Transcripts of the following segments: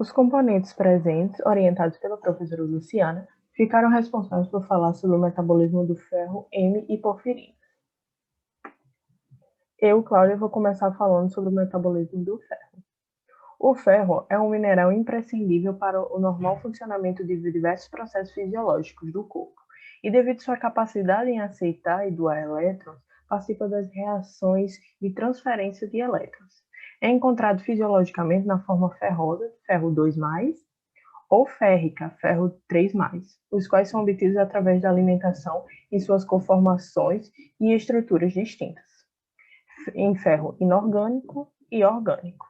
Os componentes presentes, orientados pela professora Luciana, ficaram responsáveis por falar sobre o metabolismo do ferro M e porfirina. Eu, Cláudia, vou começar falando sobre o metabolismo do ferro. O ferro é um mineral imprescindível para o normal funcionamento de diversos processos fisiológicos do corpo, e devido à sua capacidade em aceitar e doar elétrons, participa das reações de transferência de elétrons. É encontrado fisiologicamente na forma ferrosa, ferro 2+, ou férrica, ferro 3+, os quais são obtidos através da alimentação em suas conformações e estruturas distintas, em ferro inorgânico e orgânico,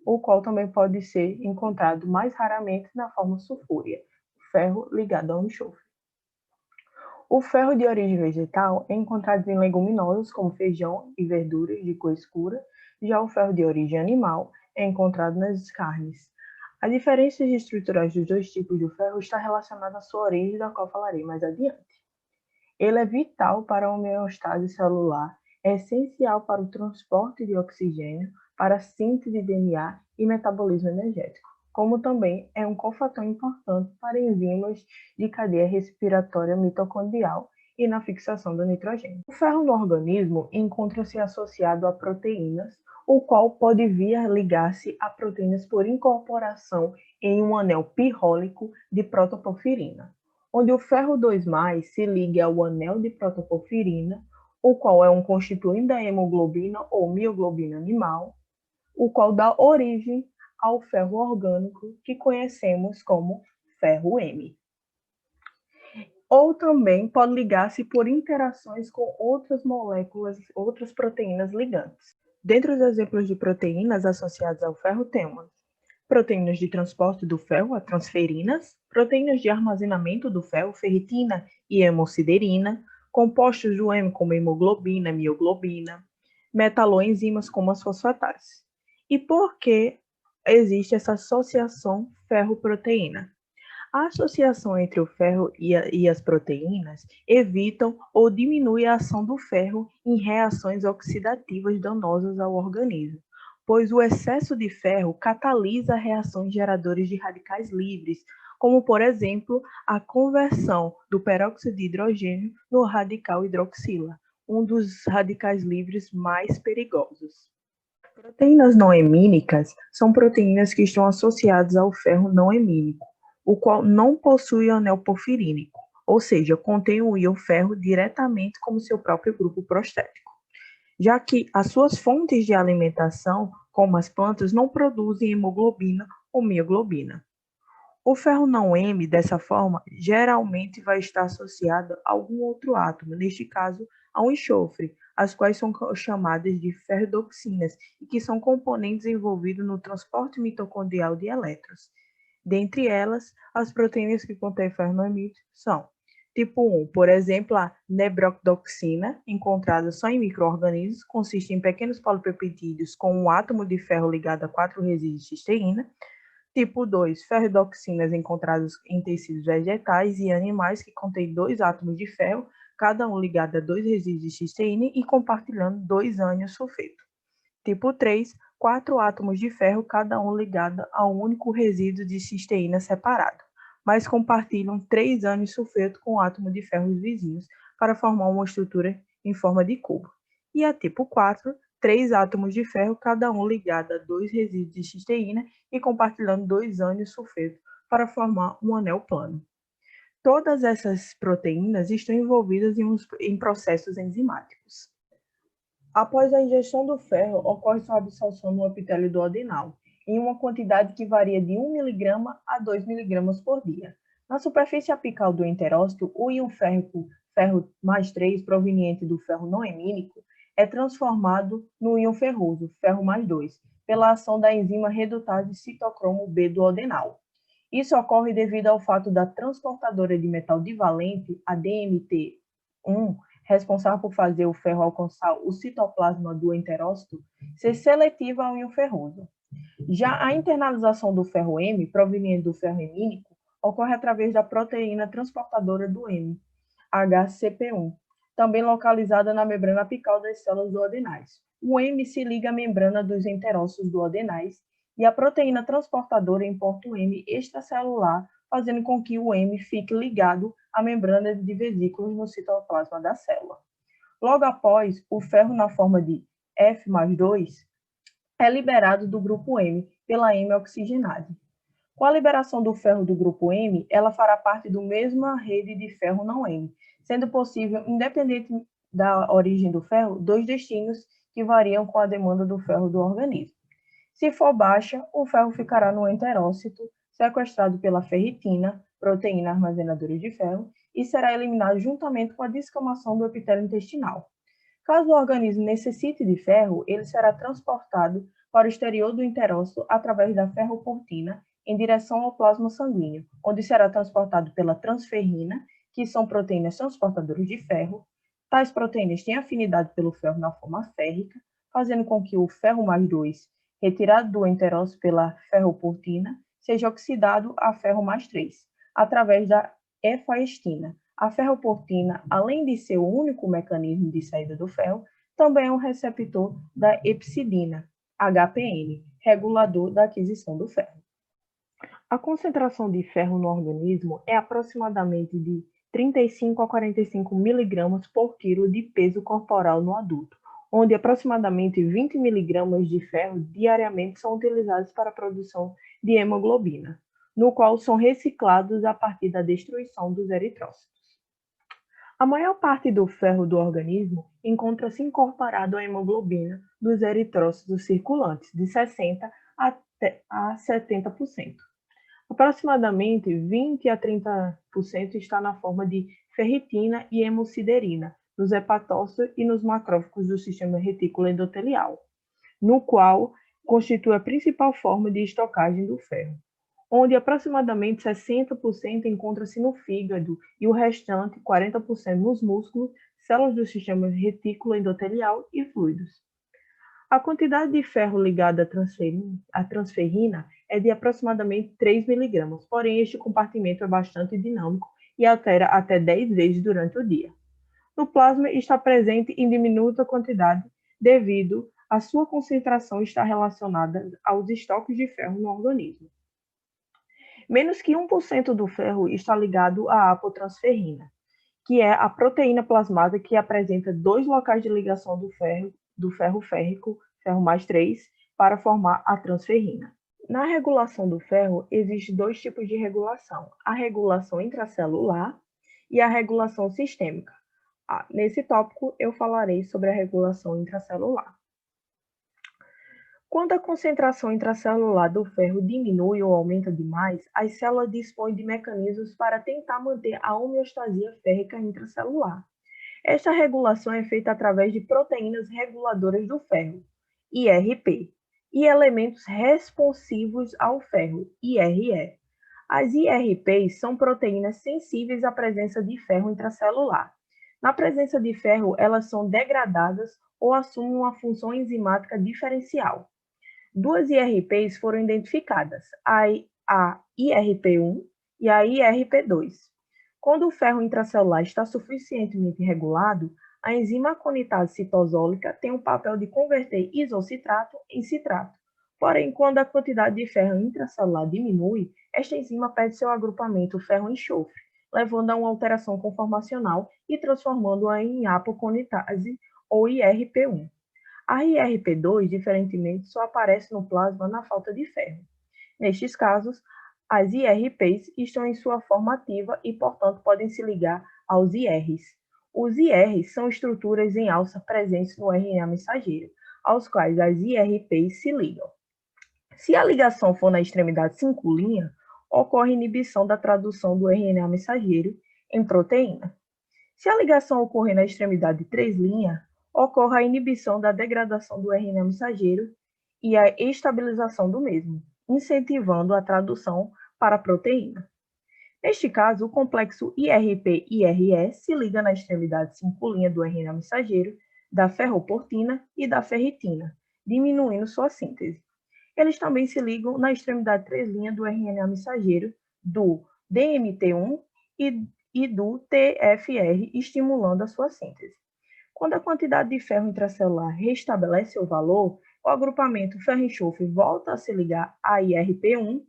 o qual também pode ser encontrado mais raramente na forma sulfúrea, ferro ligado ao enxofre. O ferro de origem vegetal é encontrado em leguminosas como feijão e verduras de cor escura, já o ferro de origem animal é encontrado nas carnes. A diferença estruturais dos dois tipos de ferro está relacionada à sua origem, da qual falarei mais adiante. Ele é vital para a homeostase celular, é essencial para o transporte de oxigênio, para a síntese de DNA e metabolismo energético, como também é um cofator importante para enzimas de cadeia respiratória mitocondrial e na fixação do nitrogênio. O ferro no organismo encontra-se associado a proteínas, o qual pode vir a ligar-se a proteínas por incorporação em um anel pirrólico de protoporfirina, onde o ferro 2+, se liga ao anel de protoporfirina, o qual é um constituinte da hemoglobina ou mioglobina animal, o qual dá origem ao ferro orgânico que conhecemos como ferro M. Ou também pode ligar-se por interações com outras moléculas, outras proteínas ligantes. Dentre os exemplos de proteínas associadas ao ferro temos proteínas de transporte do ferro, a transferinas, proteínas de armazenamento do ferro, ferritina e hemosiderina, compostos do M como hemoglobina, mioglobina, metaloenzimas como as fosfatases. E por que existe essa associação ferro-proteína? A associação entre o ferro e as proteínas evitam ou diminui a ação do ferro em reações oxidativas danosas ao organismo, pois o excesso de ferro catalisa reações geradoras de radicais livres, como, por exemplo, a conversão do peróxido de hidrogênio no radical hidroxila, um dos radicais livres mais perigosos. Proteínas não hemínicas são proteínas que estão associadas ao ferro não hemínico, o qual não possui anel porfirínico, ou seja, contém o íon ferro diretamente como seu próprio grupo prostético, já que as suas fontes de alimentação, como as plantas, não produzem hemoglobina ou mioglobina. O ferro não M, dessa forma, geralmente vai estar associado a algum outro átomo, neste caso, ao enxofre, as quais são chamadas de ferredoxinas e que são componentes envolvidos no transporte mitocondrial de elétrons. Dentre elas, as proteínas que contêm ferro não M são tipo 1, por exemplo, a nebrodoxina, encontrada só em micro-organismos, consiste em pequenos polipeptídeos com um átomo de ferro ligado a 4 resíduos de cisteína. Tipo 2, ferredoxinas encontradas em tecidos vegetais e animais que contêm 2 átomos de ferro, cada um ligado a 2 resíduos de cisteína e compartilhando 2 ânions sulfeto. Tipo 3, 4 átomos de ferro, cada um ligado a um único resíduo de cisteína separado, mas compartilham 3 ânions sulfeto com átomos de ferro vizinhos para formar uma estrutura em forma de cubo. E a tipo 4, 3 átomos de ferro, cada um ligado a 2 resíduos de cisteína e compartilhando 2 ânions sulfeto para formar um anel plano. Todas essas proteínas estão envolvidas em processos enzimáticos. Após a ingestão do ferro, ocorre sua absorção no epitélio do adenal, em uma quantidade que varia de 1 mg a 2 mg por dia. Na superfície apical do enterócito, o íon ferro mais 3, proveniente do ferro não hemínico, é transformado no íon ferroso, ferro mais 2, pela ação da enzima redutase citocromo B do adenal. Isso ocorre devido ao fato da transportadora de metal divalente, a DMT1, responsável por fazer o ferro alcançar o citoplasma do enterócito, ser seletiva ao íon ferroso. Já a internalização do ferro M, proveniente do ferro hemínico, ocorre através da proteína transportadora do M, HCP1, também localizada na membrana apical das células do adenais. O M se liga à membrana dos enterócitos do adenais e a proteína transportadora importa o M extracelular, fazendo com que o M fique ligado à membrana de vesículas no citoplasma da célula. Logo após, o ferro na forma de F+2 é liberado do grupo M pela M-oxigenase. Com a liberação do ferro do grupo M, ela fará parte da mesma rede de ferro não M, sendo possível, independente da origem do ferro, dois destinos que variam com a demanda do ferro do organismo. Se for baixa, o ferro ficará no enterócito, sequestrado pela ferritina, proteína armazenadora de ferro, e será eliminado juntamente com a descamação do epitélio intestinal. Caso o organismo necessite de ferro, ele será transportado para o exterior do enterócito através da ferroportina em direção ao plasma sanguíneo, onde será transportado pela transferrina, que são proteínas transportadoras de ferro. Tais proteínas têm afinidade pelo ferro na forma férrica, fazendo com que o ferro+2, retirado do enterócito pela ferroportina, seja oxidado a ferro+3, através da efaestina. A ferroportina, além de ser o único mecanismo de saída do ferro, também é um receptor da epsidina, HPN, regulador da aquisição do ferro. A concentração de ferro no organismo é aproximadamente de 35 a 45 miligramas por quilo de peso corporal no adulto, onde aproximadamente 20 miligramas de ferro diariamente são utilizados para a produção de hemoglobina, no qual são reciclados a partir da destruição dos eritrócitos. A maior parte do ferro do organismo encontra-se incorporado à hemoglobina dos eritrócitos circulantes, de 60% a 70%. Aproximadamente 20 a 30% está na forma de ferritina e hemosiderina, nos hepatócitos e nos macrófagos do sistema retículo endotelial, no qual constitui a principal forma de estocagem do ferro, onde aproximadamente 60% encontra-se no fígado e o restante, 40%, nos músculos, células do sistema retículo endotelial e fluidos. A quantidade de ferro ligada à transferrina é de aproximadamente 3 miligramas, porém este compartimento é bastante dinâmico e altera até 10 vezes durante o dia. No plasma está presente em diminuta quantidade devido à sua concentração estar relacionada aos estoques de ferro no organismo. Menos que 1% do ferro está ligado à apotransferrina, que é a proteína plasmada que apresenta dois locais de ligação do ferro férrico, ferro+3, para formar a transferrina. Na regulação do ferro, existem dois tipos de regulação, a regulação intracelular e a regulação sistêmica. Nesse tópico, eu falarei sobre a regulação intracelular. Quando a concentração intracelular do ferro diminui ou aumenta demais, as células dispõem de mecanismos para tentar manter a homeostasia férrica intracelular. Esta regulação é feita através de proteínas reguladoras do ferro, IRP, e elementos responsivos ao ferro, IRE. As IRPs são proteínas sensíveis à presença de ferro intracelular. Na presença de ferro, elas são degradadas ou assumem uma função enzimática diferencial. Duas IRPs foram identificadas, a IRP1 e a IRP2. Quando o ferro intracelular está suficientemente regulado, a enzima aconitase citosólica tem o papel de converter isocitrato em citrato. Porém, quando a quantidade de ferro intracelular diminui, esta enzima perde seu agrupamento ferro-enxofre, levando a uma alteração conformacional e transformando-a em apoconitase ou IRP1. A IRP2, diferentemente, só aparece no plasma na falta de ferro. Nestes casos, as IRPs estão em sua forma ativa e, portanto, podem se ligar aos IRs. Os IRs são estruturas em alça presentes no RNA mensageiro, aos quais as IRPs se ligam. Se a ligação for na extremidade 5' ocorre inibição da tradução do RNA mensageiro em proteína. Se a ligação ocorrer na extremidade 3', ocorre a inibição da degradação do RNA mensageiro e a estabilização do mesmo, incentivando a tradução para a proteína. Neste caso, o complexo IRP-IRE se liga na extremidade 5' do RNA mensageiro, da ferroportina e da ferritina, diminuindo sua síntese. Eles também se ligam na extremidade 3' do RNA mensageiro, do DMT1 e do TFR, estimulando a sua síntese. Quando a quantidade de ferro intracelular restabelece o valor, o agrupamento ferro-enxofre volta a se ligar à IRP1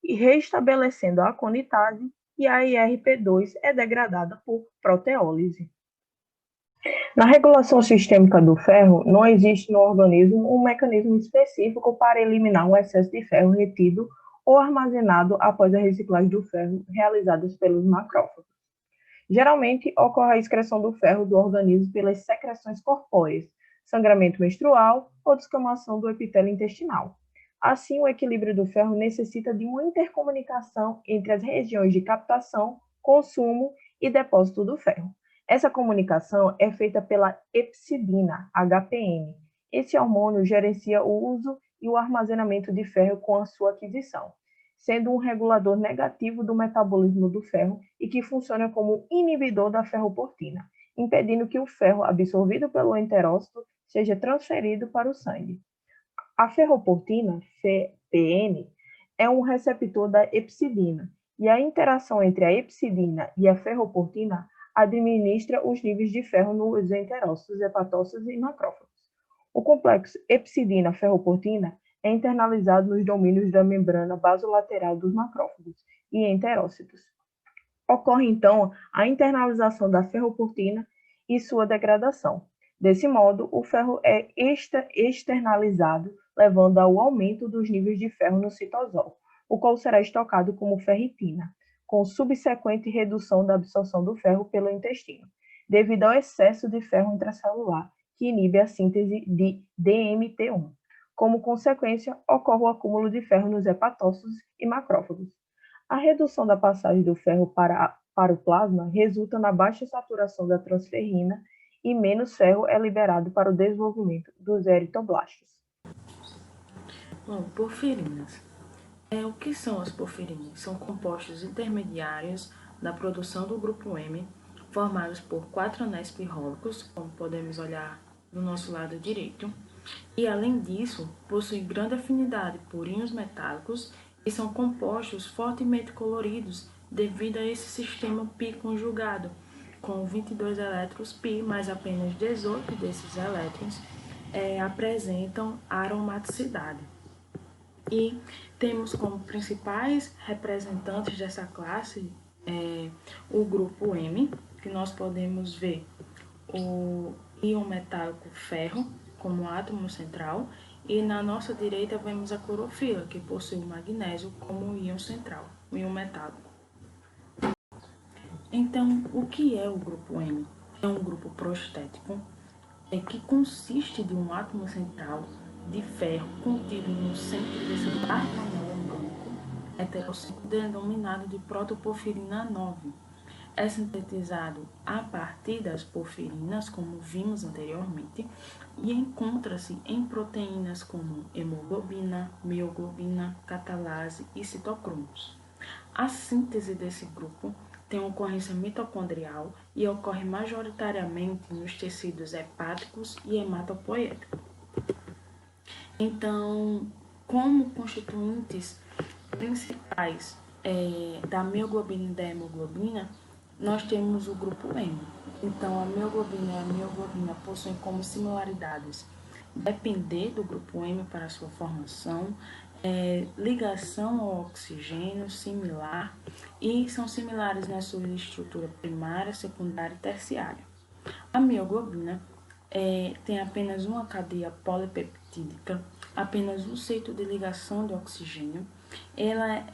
e restabelecendo a conitase, e a IRP2 é degradada por proteólise. Na regulação sistêmica do ferro, não existe no organismo um mecanismo específico para eliminar o excesso de ferro retido ou armazenado após a reciclagem do ferro realizada pelos macrófagos. Geralmente, ocorre a excreção do ferro do organismo pelas secreções corpóreas, sangramento menstrual ou descamação do epitélio intestinal. Assim, o equilíbrio do ferro necessita de uma intercomunicação entre as regiões de captação, consumo e depósito do ferro. Essa comunicação é feita pela hepcidina, HPM. Esse hormônio gerencia o uso e o armazenamento de ferro com a sua aquisição, sendo um regulador negativo do metabolismo do ferro e que funciona como inibidor da ferroportina, impedindo que o ferro absorvido pelo enterócito seja transferido para o sangue. A ferroportina, FPN, é um receptor da hepcidina, e a interação entre a hepcidina e a ferroportina administra os níveis de ferro nos enterócitos, hepatócitos e macrófagos. O complexo hepcidina-ferroportina é internalizado nos domínios da membrana basolateral dos macrófagos e enterócitos. Ocorre, então, a internalização da ferroportina e sua degradação. Desse modo, o ferro é externalizado, levando ao aumento dos níveis de ferro no citosol, o qual será estocado como ferritina, com subsequente redução da absorção do ferro pelo intestino, devido ao excesso de ferro intracelular, que inibe a síntese de DMT1. Como consequência, ocorre o acúmulo de ferro nos hepatócitos e macrófagos. A redução da passagem do ferro para o plasma resulta na baixa saturação da transferrina e menos ferro é liberado para o desenvolvimento dos eritroblastos. Bom, porfirinas. O que são as porfirinas? São compostos intermediários da produção do grupo M, formados por 4 anéis pirrólicos, como podemos olhar do nosso lado direito, e além disso, possuem grande afinidade por íons metálicos e são compostos fortemente coloridos devido a esse sistema pi conjugado, com 22 elétrons pi, mas apenas 18 desses elétrons apresentam aromaticidade. E temos como principais representantes dessa classe o grupo M, que nós podemos ver o íon metálico ferro como átomo central, e na nossa direita vemos a clorofila, que possui o magnésio como íon central, o íon metálico. Então, o que é o grupo M? É um grupo prostético que consiste de um átomo central de ferro contido no centro desse átomo orgânico heterossíclico denominado de protoporfirina 9. É sintetizado a partir das porfirinas, como vimos anteriormente, e encontra-se em proteínas como hemoglobina, mioglobina, catalase e citocromos. A síntese desse grupo tem ocorrência mitocondrial e ocorre majoritariamente nos tecidos hepáticos e hematopoéticos. Então, como constituintes principais da mioglobina e da hemoglobina, nós temos o grupo M. Então, a mioglobina e a mioglobina possuem como similaridades depender do grupo M para sua formação, ligação ao oxigênio similar, e são similares na sua estrutura primária, secundária e terciária. A mioglobina tem apenas uma cadeia polipeptídica, apenas um sítio de ligação de oxigênio. Ela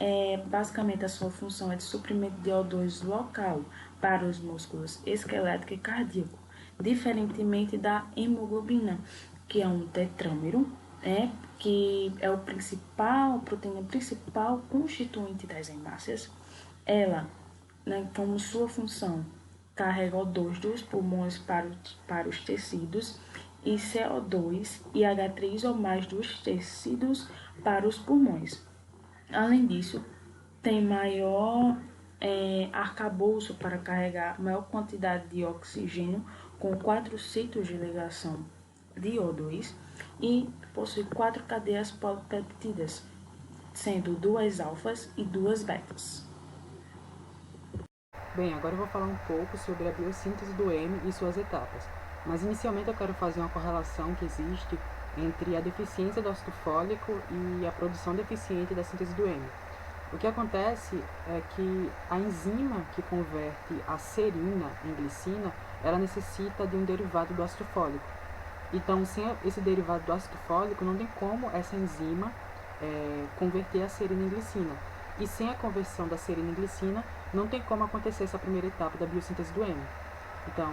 basicamente a sua função é de suprimento de O2 local para os músculos esquelético e cardíaco, diferentemente da hemoglobina, que é um tetrâmero, que é a proteína principal constituinte das hemácias. Ela, como sua função, carrega O2 dos pulmões para os tecidos e CO2 e H3 ou mais dos tecidos para os pulmões. Além disso, tem maior arcabouço para carregar maior quantidade de oxigênio, com 4 sítios de ligação de O2, e possui 4 cadeias polipeptídicas, sendo 2 alfas e 2 betas. Bem, agora eu vou falar um pouco sobre a biossíntese do M e suas etapas. Mas inicialmente eu quero fazer uma correlação que existe entre a deficiência do ácido fólico e a produção deficiente da síntese do hêmio. O que acontece é que a enzima que converte a serina em glicina, ela necessita de um derivado do ácido fólico. Então, sem esse derivado do ácido fólico, não tem como essa enzima converter a serina em glicina. E sem a conversão da serina em glicina, não tem como acontecer essa primeira etapa da biossíntese do hêmio. Então,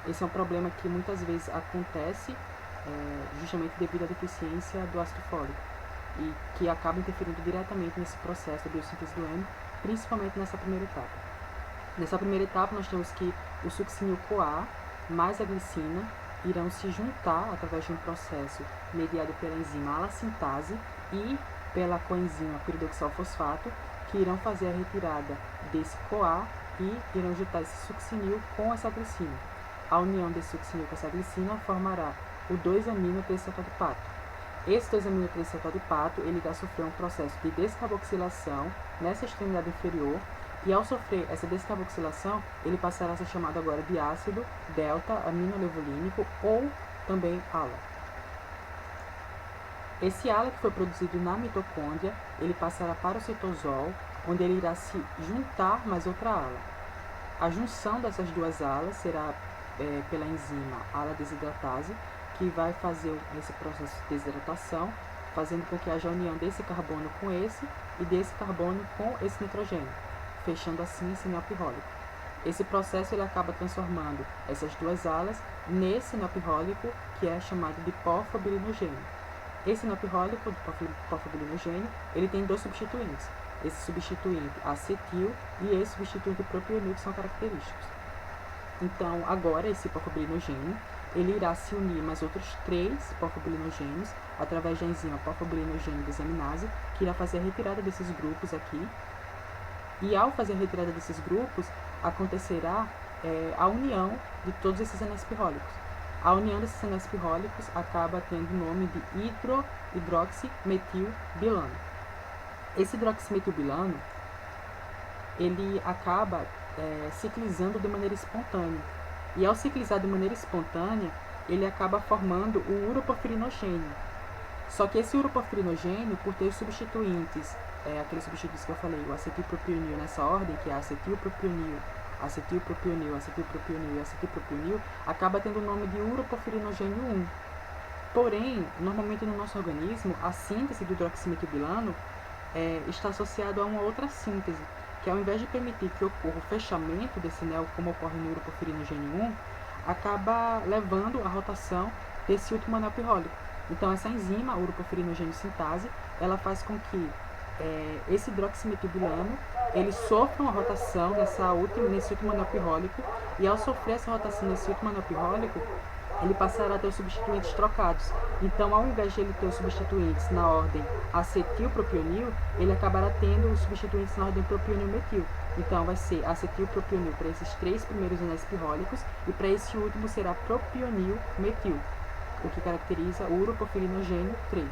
esse é um problema que muitas vezes acontece justamente devido à deficiência do ácido fólico e que acaba interferindo diretamente nesse processo da biossíntese do hêmio, principalmente nessa primeira etapa. Nessa primeira etapa, nós temos que o succinil-CoA mais a glicina irão se juntar através de um processo mediado pela enzima alassintase e pela coenzima piridoxal-fosfato, que irão fazer a retirada desse CoA e irão juntar esse succinil com essa glicina. A união desse succinil com essa glicina formará o 2-amino-tricetodipato. Esse 2-amino-tricetodipato ele irá sofrer um processo de descarboxilação nessa extremidade inferior, e ao sofrer essa descarboxilação, ele passará a ser chamado agora de ácido delta-aminolevulínico ou também ALA. Esse ALA que foi produzido na mitocôndria, ele passará para o citosol, onde ele irá se juntar mais outra ALA. A junção dessas duas ALAs será pela enzima ALA-desidratase, que vai fazer esse processo de desidratação, fazendo com que haja a união desse carbono com esse e desse carbono com esse nitrogênio, fechando assim esse neo pirrólico. Esse processo ele acaba transformando essas duas alas nesse neo pirrólico, que é chamado de porfobirinogênio. Esse neo pirrólico, do porfobirinogênio, ele tem dois substituintes. Esse substituinte acetil e esse substituinte propionil, que são característicos. Então, agora, esse porfobirinogênio, ele irá se unir mais outros 3 porfobirinogênios através da enzima porfobirinogênio desaminase, que irá fazer a retirada desses grupos aqui. E ao fazer a retirada desses grupos, acontecerá a união de todos esses anéis pirrólicos. A união desses anéis pirrólicos acaba tendo o nome de hidroximetilbilano. Esse hidroximetilbilano, ele acaba ciclizando de maneira espontânea. E ao ciclizar de maneira espontânea, ele acaba formando o uroporfirinogênio. Só que esse uroporfirinogênio, por ter os substituintes, aqueles substituintes que eu falei, o acetilpropionil nessa ordem, que é acetilpropionil, acetilpropionil, acetilpropionil e acetilpropionil, acaba tendo o nome de uroporfirinogênio 1. Porém, normalmente no nosso organismo, a síntese do hidroximetilbilano está associada a uma outra síntese, que ao invés de permitir que ocorra o fechamento desse neo, como ocorre no uroporfirinogênio 1, acaba levando a rotação desse último anel pirrólico. Então, essa enzima, a uroporfirinogênio sintase, ela faz com que esse hidroximetilbilano ele sofra uma rotação nesse último anel pirrólico, e ao sofrer essa rotação nesse último anel pirrólico, ele passará a ter os substituintes trocados. Então, ao invés de ele ter os substituintes na ordem acetilpropionil, ele acabará tendo os substituintes na ordem propionil-metil. Então, vai ser acetilpropionil para esses 3 primeiros anéis pirrólicos, e para esse último será propionil-metil, o que caracteriza o uroporfirinogênio 3.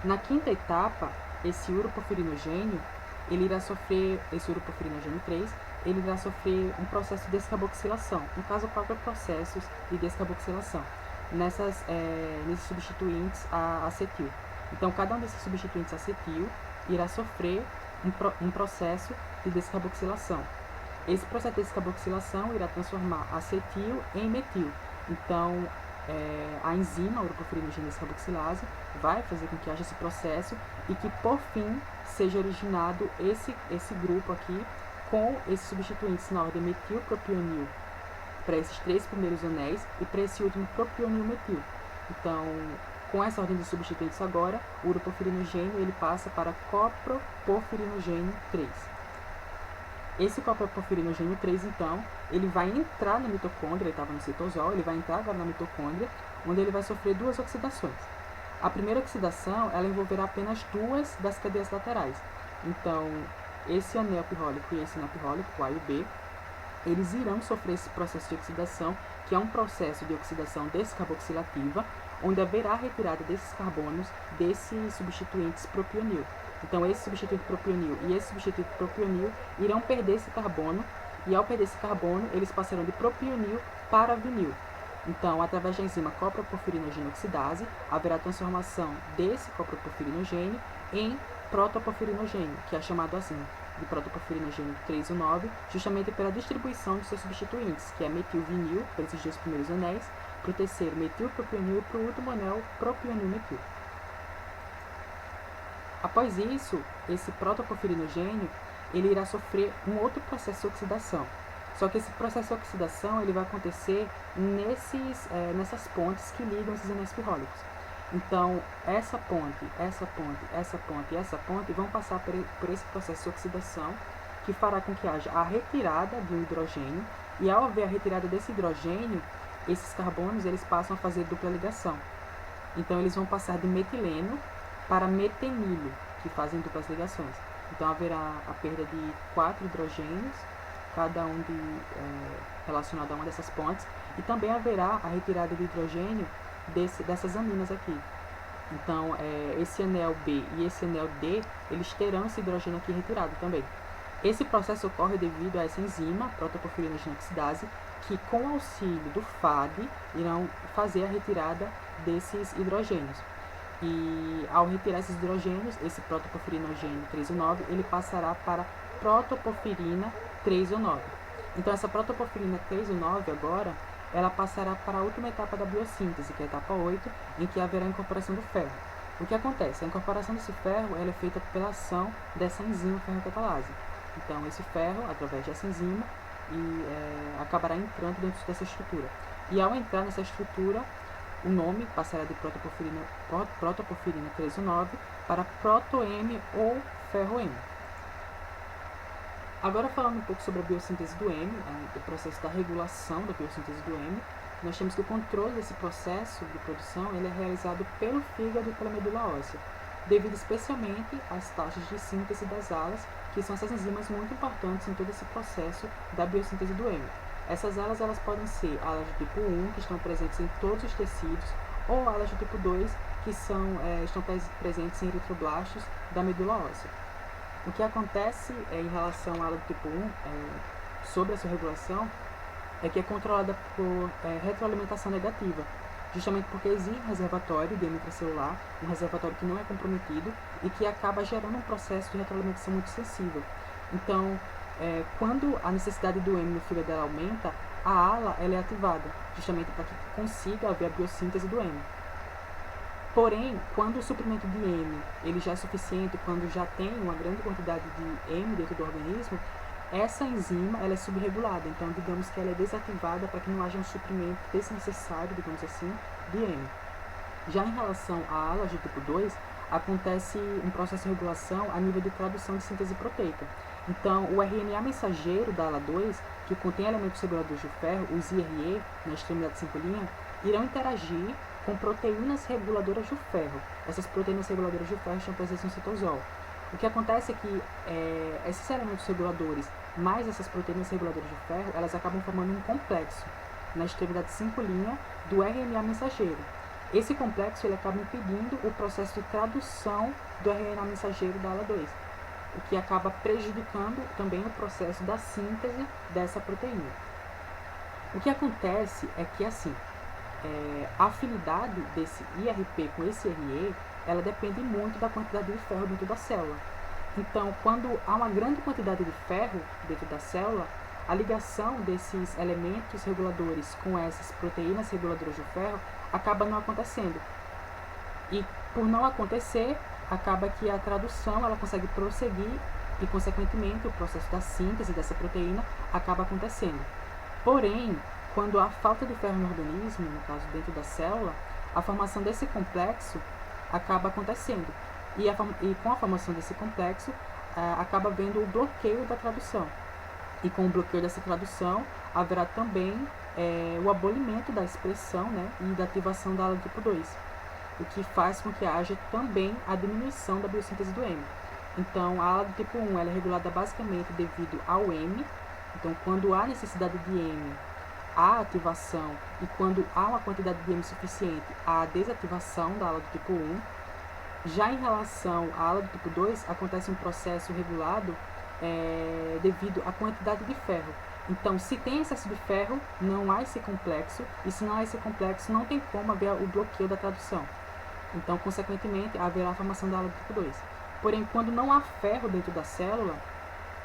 Na quinta etapa, esse uroporfirinogênio, esse uroporfirinogênio 3, ele irá sofrer um processo de descarboxilação. No caso, 4 processos de descarboxilação nesses substituintes a acetil. Então, cada um desses substituintes acetil irá sofrer um processo de descarboxilação. Esse processo de descarboxilação irá transformar acetil em metil. Então, a enzima, a uroporfirinogênio descarboxilase, vai fazer com que haja esse processo e que, por fim, seja originado esse grupo aqui com esses substituintes na ordem metilpropionil para esses 3 primeiros anéis e para esse último propionil-metil. Então, com essa ordem de substituintes agora, o uroporfirinogênio ele passa para coproporfirinogênio 3. Esse coproporfirinogênio 3, então, ele vai entrar na mitocôndria, ele estava no citosol, ele vai entrar agora na mitocôndria, onde ele vai sofrer 2 oxidações. A primeira oxidação, ela envolverá apenas 2 das cadeias laterais. Então, esse anel pirrólico e esse anel pirrólico, o A e o B, eles irão sofrer esse processo de oxidação, que é um processo de oxidação descarboxilativa, onde haverá retirada desses carbonos desses substituintes propionil. Então, esse substituinte propionil e esse substituinte propionil irão perder esse carbono, e ao perder esse carbono, eles passarão de propionil para vinil. Então, através da enzima coproporfirinogênio oxidase, haverá transformação desse coproporfirinogênio em protoporfirinogênio, que é chamado assim de protoporfirinogênio 3,9, justamente pela distribuição de seus substituintes, que é metilvinil, para esses dois primeiros anéis, para o terceiro metilpropionil e para o último anel propionilmetil. Após isso, esse protoporfirinogênio ele irá sofrer um outro processo de oxidação. Só que esse processo de oxidação ele vai acontecer nessas pontes que ligam esses anéis pirrólicos. Então, essa ponte e essa ponte vão passar por esse processo de oxidação que fará com que haja a retirada do hidrogênio, e ao haver a retirada desse hidrogênio, esses carbonos eles passam a fazer dupla ligação. Então, eles vão passar de metileno para metenilo, que fazem duplas ligações. Então, haverá a perda de 4 hidrogênios, cada um relacionado a uma dessas pontes, e também haverá a retirada de hidrogênio dessas aminas aqui. Então, esse anel B e esse anel D, eles terão esse hidrogênio aqui retirado também. Esse processo ocorre devido a essa enzima, protoporfirinogênio oxidase, que com o auxílio do FAD, irão fazer a retirada desses hidrogênios. E ao retirar esses hidrogênios, esse protoporfirinogênio 3,9, ele passará para protoporfirina 3,9. Então, essa protoporfirina 3,9 agora, ela passará para a última etapa da biossíntese, que é a etapa 8, em que haverá a incorporação do ferro. O que acontece? A incorporação desse ferro ela é feita pela ação dessa enzima ferrocatalase. Então, esse ferro, através dessa enzima, acabará entrando dentro dessa estrutura. E ao entrar nessa estrutura, o nome passará de protoporfirina 3,9 para proto-M ou ferro-M. Agora, falando um pouco sobre a biossíntese do M, o processo da regulação da biossíntese do M, nós temos que o controle desse processo de produção ele é realizado pelo fígado e pela medula óssea, devido especialmente às taxas de síntese das alas, que são essas enzimas muito importantes em todo esse processo da biossíntese do M. Essas alas elas podem ser alas do tipo 1, que estão presentes em todos os tecidos, ou alas do tipo 2, que estão presentes em eritroblastos da medula óssea. O que acontece em relação à ala do tipo 1, sobre a sua regulação, é que é controlada por retroalimentação negativa, justamente porque existe um reservatório de M intracelular, um reservatório que não é comprometido e que acaba gerando um processo de retroalimentação muito sensível. Então, quando a necessidade do M no fígado dela aumenta, a ala ela é ativada, justamente para que consiga haver a biossíntese do M. Porém, quando o suprimento de M ele já é suficiente, quando já tem uma grande quantidade de M dentro do organismo, essa enzima ela é subregulada. Então, digamos que ela é desativada para que não haja um suprimento desnecessário, digamos assim, de M. Já em relação a alas do tipo 2, acontece um processo de regulação a nível de tradução de síntese proteica. Então, o RNA mensageiro da ala 2, que contém elementos reguladores do ferro, os IRE, na extremidade 5', irão interagir com proteínas reguladoras do ferro. Essas proteínas reguladoras do ferro estão presentes no citosol. O que acontece é que esses elementos reguladores, mais essas proteínas reguladoras do ferro, elas acabam formando um complexo na extremidade 5' do RNA mensageiro. Esse complexo ele acaba impedindo o processo de tradução do RNA mensageiro da ala 2, o que acaba prejudicando também o processo da síntese dessa proteína. O que acontece é que, assim, a afinidade desse IRP com esse RE, ela depende muito da quantidade de ferro dentro da célula. Então, quando há uma grande quantidade de ferro dentro da célula, a ligação desses elementos reguladores com essas proteínas reguladoras do ferro acaba não acontecendo. E por não acontecer, acaba que a tradução ela consegue prosseguir e, consequentemente, o processo da síntese dessa proteína acaba acontecendo. Porém, quando há falta de ferro no organismo, no caso dentro da célula, a formação desse complexo acaba acontecendo. E com a formação desse complexo, acaba havendo o bloqueio da tradução. E com o bloqueio dessa tradução, haverá também o abolimento da expressão, né, e da ativação da ala do tipo 2, o que faz com que haja também a diminuição da biossíntese do M. Então, a ala do tipo 1 ela é regulada basicamente devido ao M. Então, quando há necessidade de M, há ativação, e quando há uma quantidade de M suficiente, há a desativação da ala do tipo 1. Já em relação à ala do tipo 2, acontece um processo regulado devido à quantidade de ferro. Então, se tem excesso de ferro, não há esse complexo, e se não há esse complexo, não tem como haver o bloqueio da tradução. Então, consequentemente, haverá a formação da ala do tipo 2. Porém, quando não há ferro dentro da célula,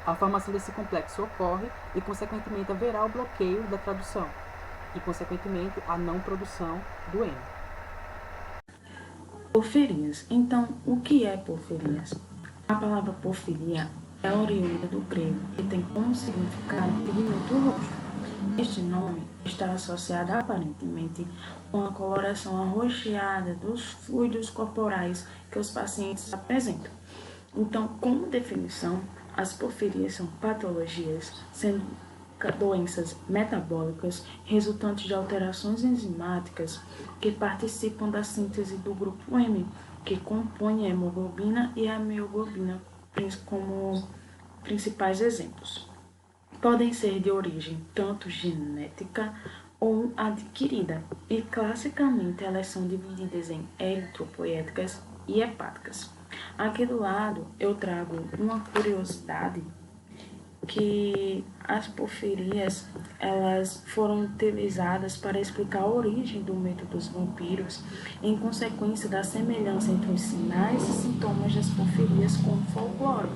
a formação desse complexo ocorre e, consequentemente, haverá o bloqueio da tradução e, consequentemente, a não produção do M. Porfirias. Então, o que é porfirias? A palavra porfiria é oriunda do grego e tem como significado pigmento roxo. Este nome está associado aparentemente com a coloração arroxeada dos fluidos corporais que os pacientes apresentam. Então, como definição, as porfirias são patologias, sendo doenças metabólicas resultantes de alterações enzimáticas que participam da síntese do grupo M, que compõe a hemoglobina e a mioglobina como principais exemplos. Podem ser de origem tanto genética ou adquirida, e classicamente elas são divididas em eritropoéticas e hepáticas. Aqui do lado eu trago uma curiosidade que as porfirias elas foram utilizadas para explicar a origem do mito dos vampiros, em consequência da semelhança entre os sinais e sintomas das porfirias com o folclore.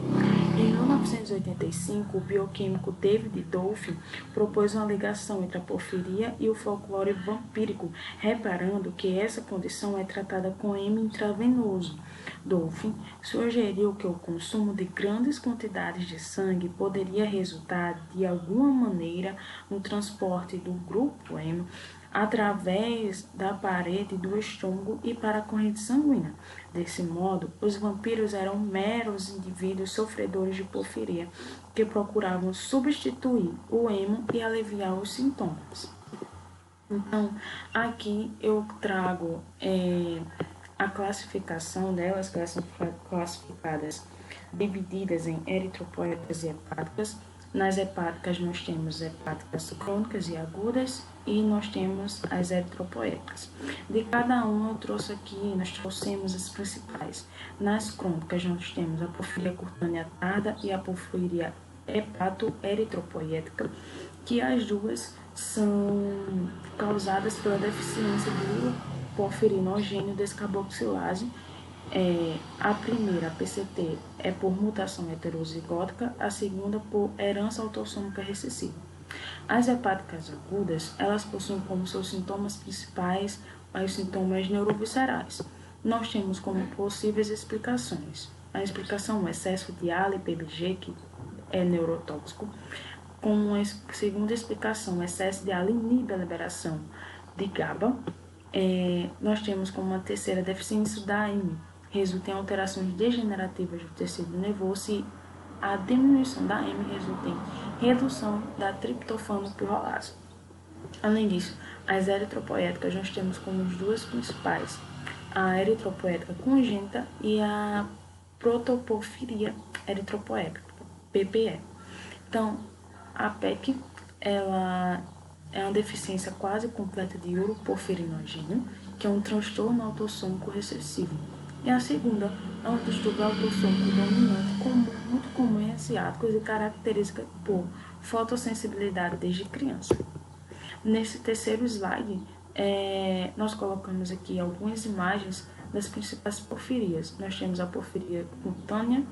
Em 1985, o bioquímico David Dolphin propôs uma ligação entre a porfiria e o folclore vampírico, reparando que essa condição é tratada com M intravenoso. Dolphin sugeriu que o consumo de grandes quantidades de sangue poderia resultar, de alguma maneira, no transporte do grupo M através da parede do estômago e para a corrente sanguínea. Desse modo, os vampiros eram meros indivíduos sofredores de porfiria que procuravam substituir o emo e aliviar os sintomas. Então, aqui eu trago a classificação delas, que elas são classificadas, divididas em eritropoéticas e hepáticas. Nas hepáticas nós temos hepáticas crônicas e agudas e nós temos as eritropoéticas. De cada uma eu trouxe aqui, nós trouxemos as principais. Nas crônicas nós temos a porfiria cutânea tarda e a porfiria hepato-eritropoética, que as duas são causadas pela deficiência do porfirinogênio descarboxilase. A primeira, a PCT, é por mutação heterozigótica, a segunda por herança autossômica recessiva. As hepáticas agudas, elas possuem como seus sintomas principais os sintomas neuroviscerais. Nós temos como possíveis explicações. A explicação, o excesso de ALA e PBG, que é neurotóxico. Com a segunda explicação, o excesso de ALA inibe a liberação de GABA. Nós temos como uma terceira deficiência da AM, resulta em alterações degenerativas do tecido nervoso e a diminuição da AM resulta em redução da triptofano pirrolase. Além disso, as eritropoéticas nós temos como as duas principais, a eritropoética congênita e a protoporfiria eritropoética, PPE. Então, a PEC, ela é uma deficiência quase completa de uroporfirinogênio, que é um transtorno autossômico recessivo. E a segunda é um distúrbio autossômico dominante muito comum em asiáticos e característica por fotossensibilidade desde criança. Nesse terceiro slide, nós colocamos aqui algumas imagens das principais porfirias. Nós temos a porfiria cutânea,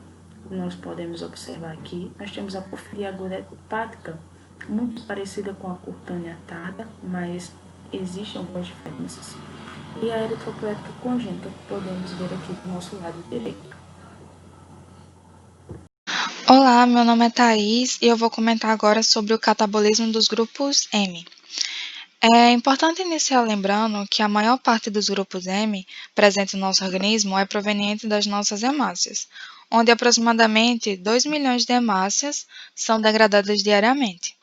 nós podemos observar aqui. Nós temos a porfiria aguda hepática, muito parecida com a cutânea tarda, mas existem algumas diferenças. E a eritropoética congênita, que podemos ver aqui do nosso lado direito. Olá, meu nome é Thaís e eu vou comentar agora sobre o catabolismo dos grupos M. É importante iniciar lembrando que a maior parte dos grupos M presentes no nosso organismo é proveniente das nossas hemácias, onde aproximadamente 2 milhões de hemácias são degradadas diariamente.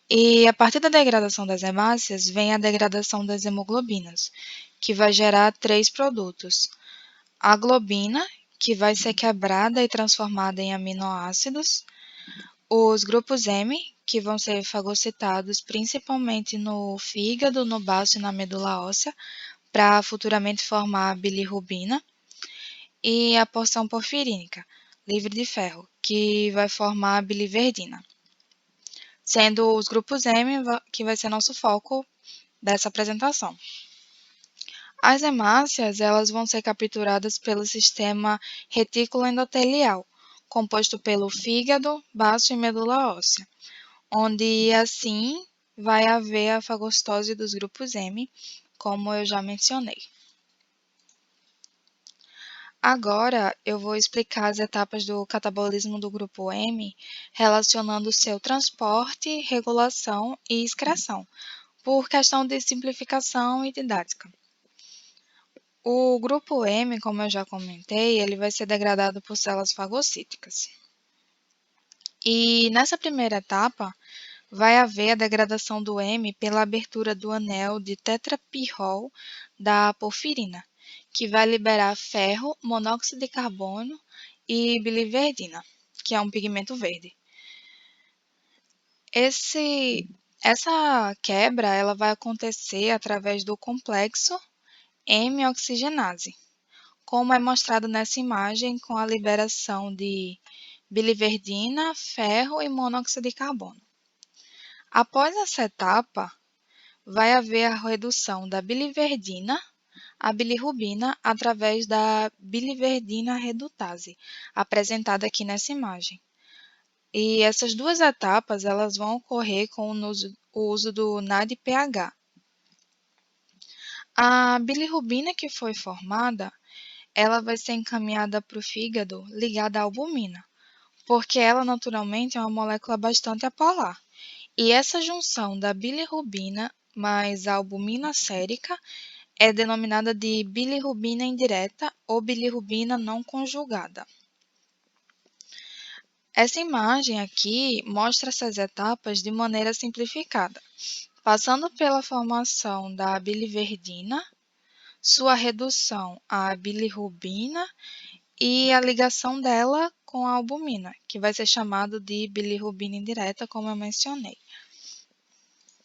E a partir da degradação das hemácias vem a degradação das hemoglobinas, que vai gerar 3 produtos. A globina, que vai ser quebrada e transformada em aminoácidos, os grupos M, que vão ser fagocitados principalmente no fígado, no baço e na medula óssea, para futuramente formar a bilirrubina, e a porção porfirínica, livre de ferro, que vai formar a biliverdina. sendo os grupos M que vai ser nosso foco dessa apresentação. As hemácias, elas vão ser capturadas pelo sistema retículo endotelial, composto pelo fígado, baço e medula óssea, onde assim vai haver a fagostose dos grupos M, como eu já mencionei. Agora eu vou explicar as etapas do catabolismo do grupo M, relacionando seu transporte, regulação e excreção, por questão de simplificação e didática. O grupo M, como eu já comentei, ele vai ser degradado por células fagocíticas. E nessa primeira etapa, vai haver a degradação do M pela abertura do anel de tetrapirrol da porfirina, que vai liberar ferro, monóxido de carbono e biliverdina, que é um pigmento verde. Essa quebra ela vai acontecer através do complexo M-oxigenase, como é mostrado nessa imagem com a liberação de biliverdina, ferro e monóxido de carbono. Após essa etapa, vai haver a redução da biliverdina à bilirrubina através da biliverdina redutase, apresentada aqui nessa imagem. E essas duas etapas elas vão ocorrer com o uso do NADPH. A bilirrubina que foi formada, ela vai ser encaminhada para o fígado ligada à albumina, porque ela naturalmente é uma molécula bastante apolar. E essa junção da bilirrubina mais a albumina sérica é denominada de bilirrubina indireta ou bilirrubina não conjugada. Essa imagem aqui mostra essas etapas de maneira simplificada, passando pela formação da biliverdina, sua redução à bilirrubina e a ligação dela com a albumina, que vai ser chamado de bilirrubina indireta, como eu mencionei.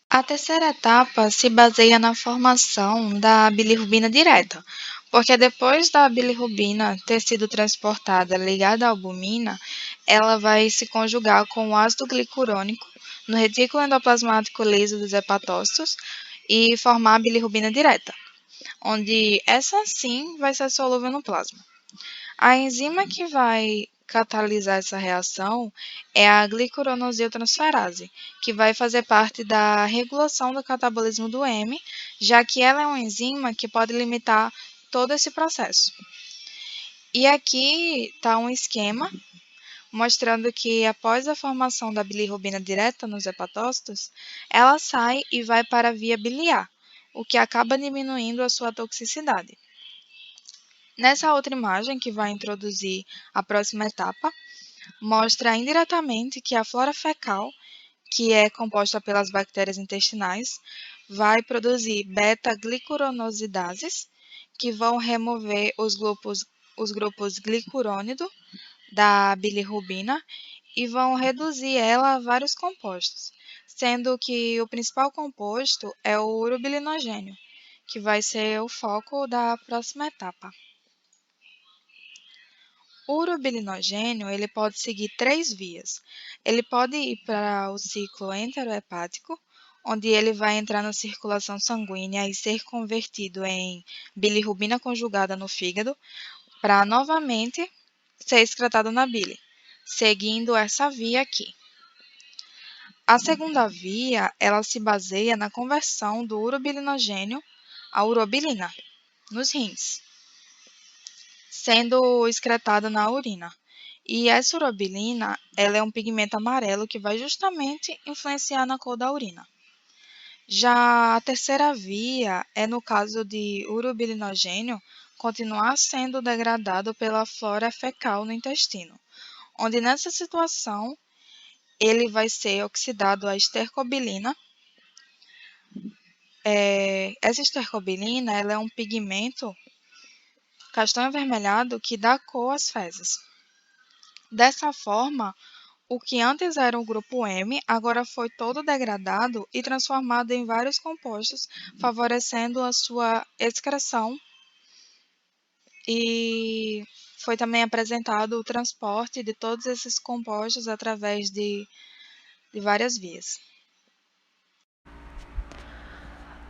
A terceira etapa se baseia na formação da bilirrubina direta, porque depois da bilirrubina ter sido transportada ligada à albumina, ela vai se conjugar com o ácido glicurônico no retículo endoplasmático liso dos hepatócitos e formar a bilirrubina direta, onde essa sim vai ser solúvel no plasma. A enzima que vai catalisar essa reação é a glicuronosiltransferase, que vai fazer parte da regulação do catabolismo do M, já que ela é uma enzima que pode limitar todo esse processo. E aqui está um esquema mostrando que após a formação da bilirrubina direta nos hepatócitos, ela sai e vai para a via biliar, o que acaba diminuindo a sua toxicidade. Nessa outra imagem, que vai introduzir a próxima etapa, mostra indiretamente que a flora fecal, que é composta pelas bactérias intestinais, vai produzir beta-glicuronosidases, que vão remover os grupos glicurônido da bilirrubina e vão reduzir ela a vários compostos, sendo que o principal composto é o urobilinogênio, que vai ser o foco da próxima etapa. O urobilinogênio ele pode seguir três vias. Ele pode ir para o ciclo enterohepático, onde ele vai entrar na circulação sanguínea e ser convertido em bilirrubina conjugada no fígado, para novamente ser excretado na bile, seguindo essa via aqui. A segunda via, ela se baseia na conversão do urobilinogênio à urobilina, nos rins, sendo excretada na urina. E essa urobilina, ela é um pigmento amarelo que vai justamente influenciar na cor da urina. Já a terceira via é no caso de urobilinogênio continuar sendo degradado pela flora fecal no intestino, onde nessa situação ele vai ser oxidado a estercobilina. Essa estercobilina ela é um pigmento castanho avermelhado que dá cor às fezes. Dessa forma, o que antes era o grupo M, agora foi todo degradado e transformado em vários compostos, favorecendo a sua excreção, e foi também apresentado o transporte de todos esses compostos através de de várias vias.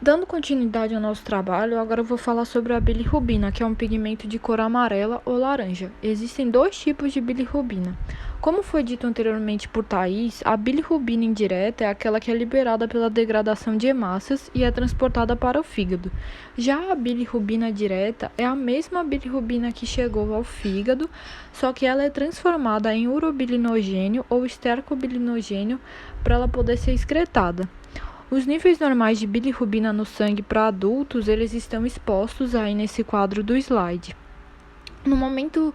Dando continuidade ao nosso trabalho, agora eu vou falar sobre a bilirrubina, que é um pigmento de cor amarela ou laranja. Existem 2 tipos de bilirrubina. Como foi dito anteriormente por Thaís, a bilirrubina indireta é aquela que é liberada pela degradação de hemácias e é transportada para o fígado. Já a bilirrubina direta é a mesma bilirrubina que chegou ao fígado, só que ela é transformada em urobilinogênio ou estercobilinogênio para ela poder ser excretada. Os níveis normais de bilirrubina no sangue para adultos, eles estão expostos aí nesse quadro do slide. No momento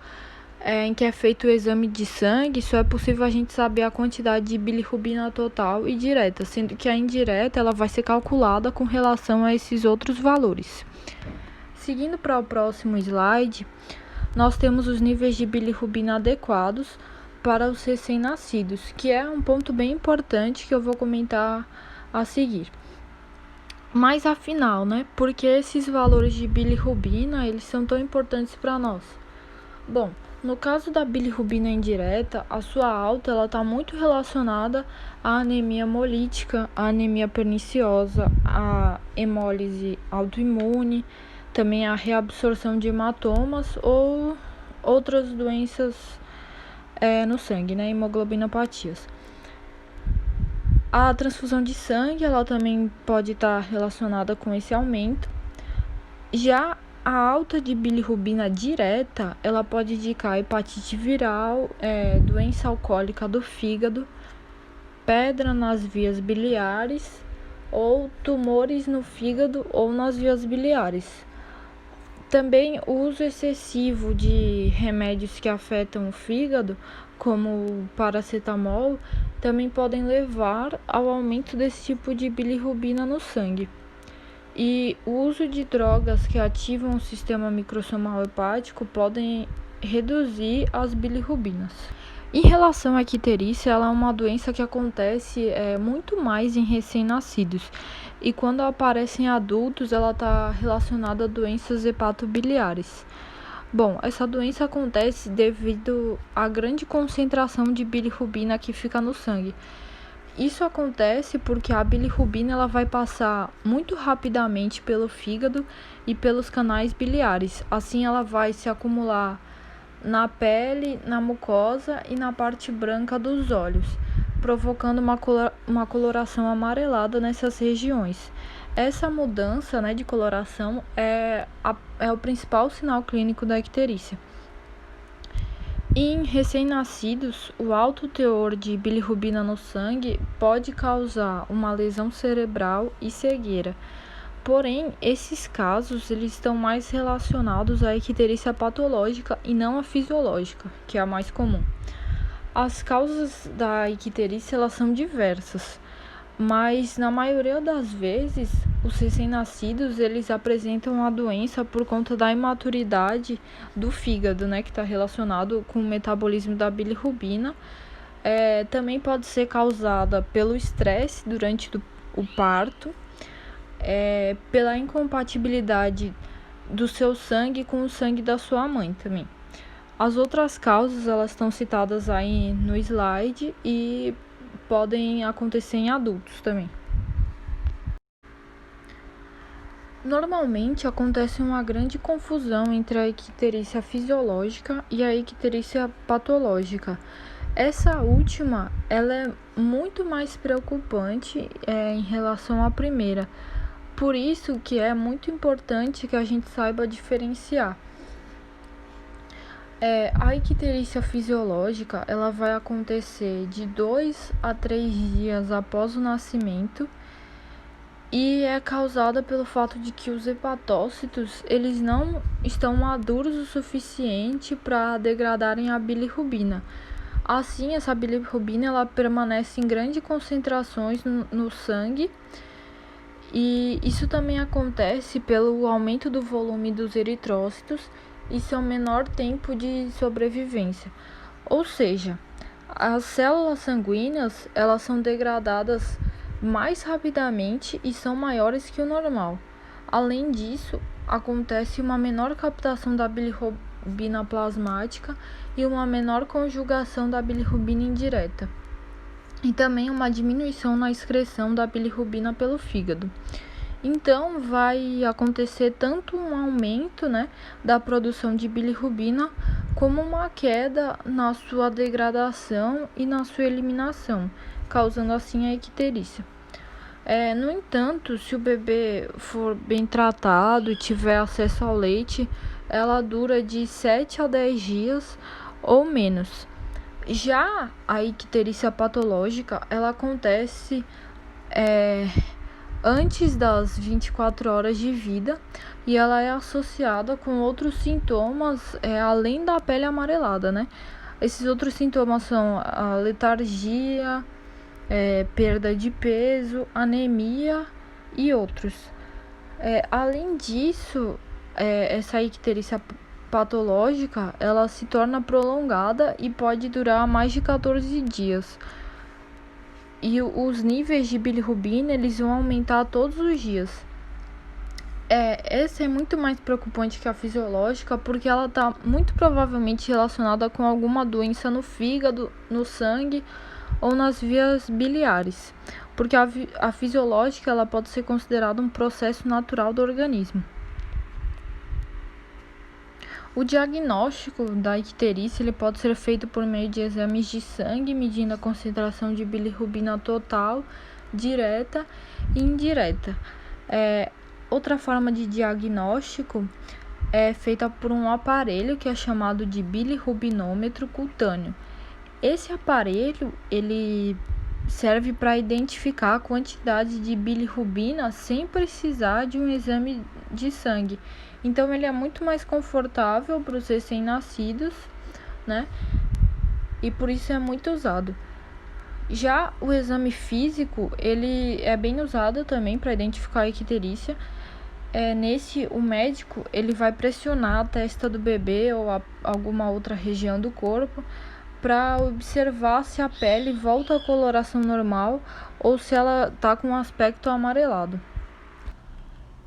em que é feito o exame de sangue, só é possível a gente saber a quantidade de bilirrubina total e direta, sendo que a indireta ela vai ser calculada com relação a esses outros valores. Seguindo para o próximo slide, nós temos os níveis de bilirrubina adequados para os recém-nascidos, que é um ponto bem importante que eu vou comentar a seguir. Mas afinal, por que esses valores de bilirrubina eles são tão importantes para nós? Bom, no caso da bilirrubina indireta, a sua alta ela está muito relacionada à anemia hemolítica, à anemia perniciosa, à hemólise autoimune, também à reabsorção de hematomas ou outras doenças no sangue, hemoglobinopatias. A transfusão de sangue, ela também pode estar relacionada com esse aumento. Já a alta de bilirrubina direta, ela pode indicar hepatite viral, doença alcoólica do fígado, pedra nas vias biliares ou tumores no fígado ou nas vias biliares. Também o uso excessivo de remédios que afetam o fígado, como o paracetamol, também podem levar ao aumento desse tipo de bilirrubina no sangue. E o uso de drogas que ativam o sistema microsomal hepático podem reduzir as bilirrubinas. Em relação à icterícia, ela é uma doença que acontece muito mais em recém-nascidos. E quando aparece em adultos, ela está relacionada a doenças hepatobiliares. Bom, essa doença acontece devido à grande concentração de bilirrubina que fica no sangue. Isso acontece porque a bilirrubina ela vai passar muito rapidamente pelo fígado e pelos canais biliares. Assim, ela vai se acumular na pele, na mucosa e na parte branca dos olhos, provocando uma coloração amarelada nessas regiões. Essa mudança de coloração é o principal sinal clínico da icterícia. Em recém-nascidos, o alto teor de bilirrubina no sangue pode causar uma lesão cerebral e cegueira. Porém, esses casos eles estão mais relacionados à icterícia patológica e não à fisiológica, que é a mais comum. As causas da icterícia elas são diversas, mas na maioria das vezes os recém-nascidos eles apresentam a doença por conta da imaturidade do fígado, que está relacionado com o metabolismo da bilirrubina. Também pode ser causada pelo estresse durante o parto, pela incompatibilidade do seu sangue com o sangue da sua mãe também. As outras causas elas estão citadas aí no slide e podem acontecer em adultos também. Normalmente acontece uma grande confusão entre a icterícia fisiológica e a icterícia patológica. Essa última ela é muito mais preocupante em relação à primeira. Por isso que é muito importante que a gente saiba diferenciar. A icterícia fisiológica ela vai acontecer de 2 a 3 dias após o nascimento e é causada pelo fato de que os hepatócitos eles não estão maduros o suficiente para degradarem a bilirrubina. Assim, essa bilirrubina ela permanece em grandes concentrações no sangue e isso também acontece pelo aumento do volume dos eritrócitos e seu menor tempo de sobrevivência. Ou seja, as células sanguíneas elas são degradadas mais rapidamente e são maiores que o normal. Além disso, acontece uma menor captação da bilirrubina plasmática e uma menor conjugação da bilirrubina indireta. e também uma diminuição na excreção da bilirrubina pelo fígado. Então, vai acontecer tanto um aumento, da produção de bilirrubina, como uma queda na sua degradação e na sua eliminação, causando assim a icterícia. No entanto, se o bebê for bem tratado e tiver acesso ao leite, ela dura de 7 a 10 dias ou menos. Já a icterícia patológica, ela acontece antes das 24 horas de vida e ela é associada com outros sintomas além da pele amarelada, Esses outros sintomas são a letargia, perda de peso, anemia e outros. Além disso, essa icterícia patológica, ela se torna prolongada e pode durar mais de 14 dias. E os níveis de bilirrubina, eles vão aumentar todos os dias. Essa é muito mais preocupante que a fisiológica, porque ela está muito provavelmente relacionada com alguma doença no fígado, no sangue ou nas vias biliares, porque a fisiológica ela pode ser considerada um processo natural do organismo. O diagnóstico da icterícia ele pode ser feito por meio de exames de sangue, medindo a concentração de bilirrubina total, direta e indireta. Outra forma de diagnóstico é feita por um aparelho que é chamado de bilirrubinômetro cutâneo. Esse aparelho ele serve para identificar a quantidade de bilirrubina sem precisar de um exame de sangue. Então, ele é muito mais confortável para os recém-nascidos, E por isso é muito usado. Já o exame físico, ele é bem usado também para identificar a icterícia. Nesse, o médico ele vai pressionar a testa do bebê ou alguma outra região do corpo para observar se a pele volta à coloração normal ou se ela está com um aspecto amarelado.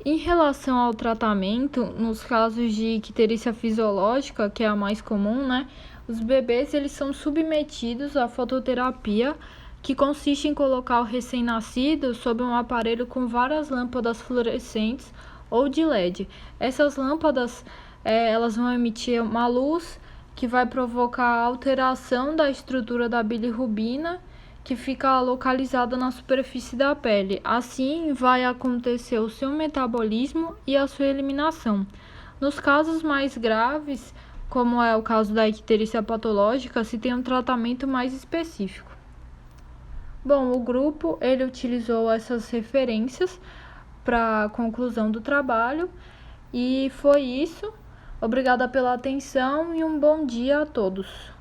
Em relação ao tratamento, nos casos de icterícia fisiológica, que é a mais comum, os bebês eles são submetidos à fototerapia, que consiste em colocar o recém-nascido sob um aparelho com várias lâmpadas fluorescentes ou de LED. Essas lâmpadas elas vão emitir uma luz que vai provocar a alteração da estrutura da bilirrubina, que fica localizada na superfície da pele. Assim, vai acontecer o seu metabolismo e a sua eliminação. Nos casos mais graves, como é o caso da icterícia patológica, se tem um tratamento mais específico. Bom, o grupo ele utilizou essas referências para a conclusão do trabalho e foi isso. Obrigada pela atenção e um bom dia a todos.